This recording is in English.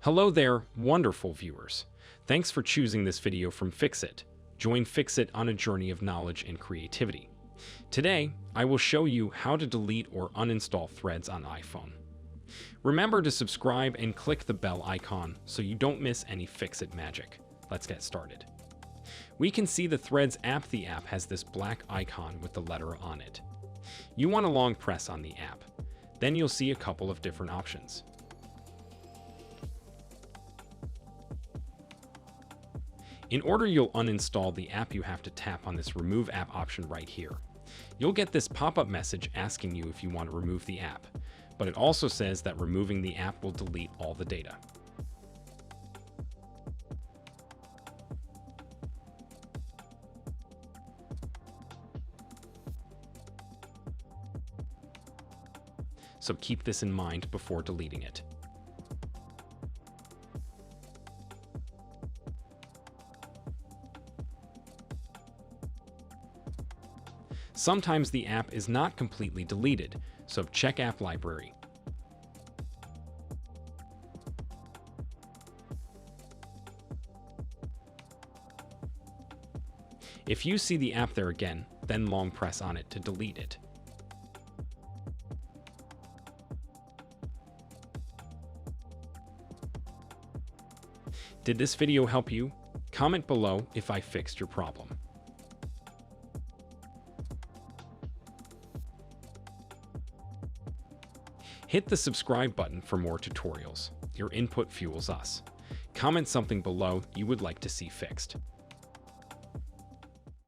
Hello there, wonderful viewers. Thanks for choosing this video from Fixit. Join Fixit on a journey of knowledge and creativity. Today, I will show you how to delete or uninstall threads on iPhone. Remember to subscribe and click the bell icon so you don't miss any Fixit magic. Let's get started. We can see the Threads app. The app has this black icon with the letter on it. You want to long press on the app. Then you'll see a couple of different options. In order you'll uninstall the app, you have to tap on this remove app option right here. You'll get this pop-up message asking you if you want to remove the app, but it also says that removing the app will delete all the data. So keep this in mind before deleting it. Sometimes the app is not completely deleted, so check App Library. If you see the app there again, then long press on it to delete it. Did this video help you? Comment below if I fixed your problem. Hit the subscribe button for more tutorials. Your input fuels us. Comment something below you would like to see fixed.